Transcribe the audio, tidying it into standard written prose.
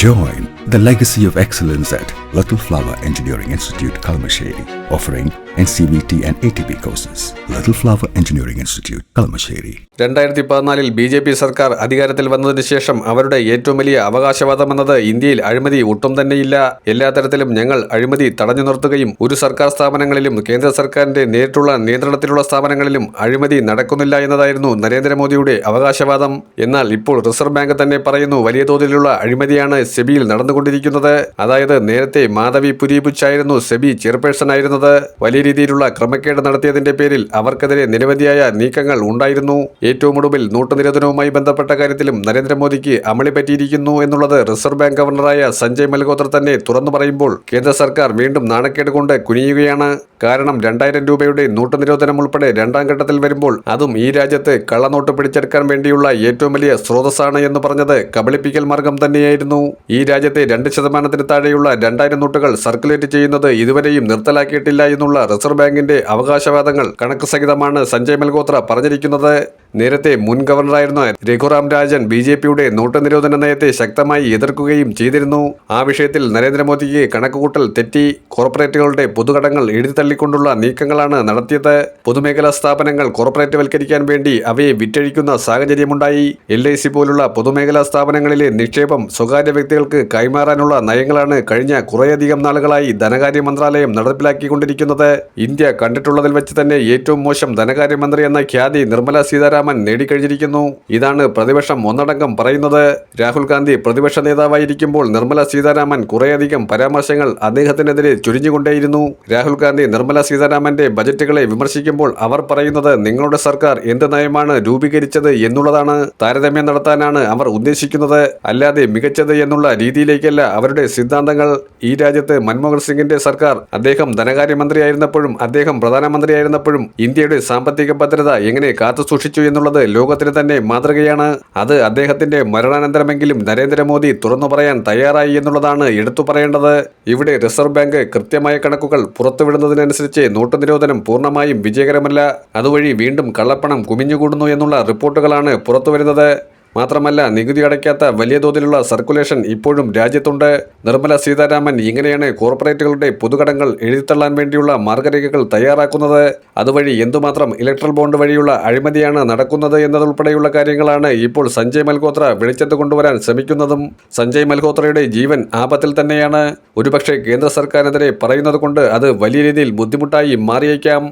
Join the legacy of excellence at Little Flower Engineering Institute, Kalamassery, offering NCVT and ATP courses. Little Flower Engineering Institute, Kalamassery. 2014 BJP സർക്കാർ അധികാരത്തിൽ വന്നതിന് ശേഷം അവരുടെ ഏറ്റവും വലിയ അവകാശവാദമെന്നത് ഇന്ത്യയിൽ അഴിമതി ഒട്ടും തന്നെയില്ല. എല്ലാ തരത്തിലും ഞങ്ങൾ അഴിമതി തടഞ്ഞു നിർത്തുകയും ഒരു സർക്കാർ സ്ഥാപനങ്ങളിലും കേന്ദ്ര സർക്കാരിന്റെ നേരിട്ടുള്ള നിയന്ത്രണത്തിലുള്ള സ്ഥാപനങ്ങളിലും അഴിമതി നടക്കുന്നില്ല എന്നതായിരുന്നു നരേന്ദ്രമോദിയുടെ അവകാശവാദം. എന്നാൽ ഇപ്പോൾ റിസർവ് ബാങ്ക് തന്നെ പറയുന്നു വലിയ തോതിലുള്ള അഴിമതിയാണ് സെബിയിൽ നടന്നുകൊണ്ടിരിക്കുന്നത്. അതായത് നേരത്തെ മാധവി പുരിബുച്ചായിരുന്നു സെബി ചെയർപേഴ്സൺ ആയിരുന്നത്. വലിയ രീതിയിലുള്ള ക്രമക്കേട് നടത്തിയതിന്റെ പേരിൽ അവർക്കെതിരെ നിരവധിയായ നീക്കങ്ങൾ ഉണ്ടായിരുന്നു. ഏറ്റവും ഒടുവിൽ നോട്ട് നിരോധനവുമായി ബന്ധപ്പെട്ട കാര്യത്തിലും നരേന്ദ്രമോദിക്ക് അമളി പറ്റിയിരിക്കുന്നു എന്നുള്ളത് റിസർവ് ബാങ്ക് ഗവർണറായ സഞ്ജയ് മൽഹോത്ര തന്നെ തുറന്നു പറയുമ്പോൾ കേന്ദ്ര സർക്കാർ വീണ്ടും നാണക്കേട് കൊണ്ട് കുനിയുകയാണ്. കാരണം 2000 രൂപയുടെ നോട്ട് നിരോധനം ഉൾപ്പെടെ രണ്ടാം ഘട്ടത്തിൽ വരുമ്പോൾ അതും ഈ രാജ്യത്ത് കള്ളനോട്ട് പിടിച്ചെടുക്കാൻ വേണ്ടിയുള്ള ഏറ്റവും വലിയ സ്രോതസ്സാണ് എന്ന് പറഞ്ഞത് കബളിപ്പിക്കൽ മാർഗം തന്നെയായിരുന്നു. ഈ രാജ്യത്തെ 2% താഴെയുള്ള 2000 നോട്ടുകൾ സർക്കുലേറ്റ് ചെയ്യുന്നത് ഇതുവരെയും നിർത്തലാക്കിയിട്ടില്ല എന്നുള്ള റിസർവ് ബാങ്കിന്റെ അവകാശവാദങ്ങൾ കണക്ക് സഹിതമാണ് സഞ്ജയ് മൽഹോത്ര പറഞ്ഞിരിക്കുന്നത്. നേരത്തെ മുൻ ഗവർണറായിരുന്ന രഘുറാം രാജൻ BJPയുടെ നോട്ട് നിരോധന നയത്തെ ശക്തമായി എതിർക്കുകയും ചെയ്തിരുന്നു. ആ വിഷയത്തിൽ നരേന്ദ്രമോദിക്ക് കണക്കുകൂട്ടൽ തെറ്റി. കോർപ്പറേറ്റുകളുടെ പൊതുകടങ്ങൾ എഴുതിത്തള്ളിക്കൊണ്ടുള്ള നീക്കങ്ങളാണ് നടത്തിയത്. പൊതുമേഖലാ സ്ഥാപനങ്ങൾ കോർപ്പറേറ്റ് വൽക്കരിക്കാൻ വേണ്ടി അവയെ വിറ്റഴിക്കുന്ന സാഹചര്യമുണ്ടായി. LIC പോലുള്ള പൊതുമേഖലാ സ്ഥാപനങ്ങളിലെ നിക്ഷേപം സ്വകാര്യ വ്യക്തികൾക്ക് കൈമാറാനുള്ള നയങ്ങളാണ് കഴിഞ്ഞ കുറേയധികം നാളുകളായി ധനകാര്യ മന്ത്രാലയം നടപ്പിലാക്കിക്കൊണ്ടിരിക്കുന്നത്. ഇന്ത്യ കണ്ടിട്ടുള്ളതിൽ വെച്ച് തന്നെ ഏറ്റവും മോശം ധനകാര്യമന്ത്രി എന്ന ഖ്യാതി നിർമ്മല സീതാരാമൻ നേടിക്കഴിഞ്ഞിരിക്കുന്നു. ഇതാണ് പ്രതിപക്ഷം ഒന്നടങ്കം പറയുന്നത്. രാഹുൽ ഗാന്ധി പ്രതിപക്ഷ നേതാവായിരിക്കുമ്പോൾ നിർമ്മല സീതാരാമൻ കുറേയധികം പരാമർശങ്ങൾ അദ്ദേഹത്തിനെതിരെ ചൊരിഞ്ഞുകൊണ്ടേയിരുന്നു. രാഹുൽ ഗാന്ധി നിർമ്മല സീതാരാമന്റെ ബജറ്റുകളെ വിമർശിക്കുമ്പോൾ അവർ പറയുന്നത് നിങ്ങളുടെ സർക്കാർ എന്ത് നയമാണ് രൂപീകരിച്ചത് എന്നുള്ളതാണ്. താരതമ്യം നടത്താനാണ് അവർ ഉദ്ദേശിക്കുന്നത്, അല്ലാതെ മികച്ചത് എന്നുള്ള രീതിയിലേക്കല്ല അവരുടെ സിദ്ധാന്തങ്ങൾ. ഈ രാജ്യത്ത് മൻമോഹൻ സിംഗിന്റെ സർക്കാർ അദ്ദേഹം ധനകാര്യമന്ത്രിയായിരുന്നപ്പോഴും അദ്ദേഹം പ്രധാനമന്ത്രിയായിരുന്നപ്പോഴും ഇന്ത്യയുടെ സാമ്പത്തിക ഭദ്രത എങ്ങനെ കാത്തുസൂക്ഷിച്ചു എന്നുള്ളത് ലോകത്തിന് തന്നെ മാതൃകയാണ്. അത് അദ്ദേഹത്തിന്റെ മരണാനന്തരമെങ്കിലും നരേന്ദ്രമോദി തുറന്നു പറയാൻ തയ്യാറായി എന്നുള്ളതാണ് എടുത്തു പറയേണ്ടത്. ഇവിടെ റിസർവ് ബാങ്ക് കൃത്യമായ കണക്കുകൾ പുറത്തുവിടുന്നതിനനുസരിച്ച് നോട്ട് നിരോധനം പൂർണ്ണമായും വിജയകരമല്ല. അതുവഴി വീണ്ടും കള്ളപ്പണം കുമിഞ്ഞുകൂടുന്നു എന്നുള്ള റിപ്പോർട്ടുകളാണ് പുറത്തുവരുന്നത്. മാത്രമല്ല നികുതി അടയ്ക്കാത്ത വലിയ തോതിലുള്ള സർക്കുലേഷൻ ഇപ്പോഴും രാജ്യത്തുണ്ട്. നിർമ്മല സീതാരാമൻ ഇങ്ങനെയാണ് കോർപ്പറേറ്റുകളുടെ പൊതുകടങ്ങൾ എഴുതിത്തള്ളാൻ വേണ്ടിയുള്ള മാർഗരേഖകൾ തയ്യാറാക്കുന്നത്. അതുവഴി എന്തുമാത്രം ഇലക്ട്രൽ ബോണ്ട് വഴിയുള്ള അഴിമതിയാണ് നടക്കുന്നത് എന്നതുൾപ്പെടെയുള്ള കാര്യങ്ങളാണ് ഇപ്പോൾ സഞ്ജയ് മൽഹോത്ര വെളിച്ചത്ത് കൊണ്ടുവരാൻ ശ്രമിക്കുന്നതും. സഞ്ജയ് മൽഹോത്രയുടെ ജീവൻ ആപത്തിൽ തന്നെയാണ്. ഒരുപക്ഷെ കേന്ദ്ര സർക്കാരിനെതിരെ പറയുന്നത് കൊണ്ട് അത് വലിയ രീതിയിൽ ബുദ്ധിമുട്ടായി മാറിയേക്കാം.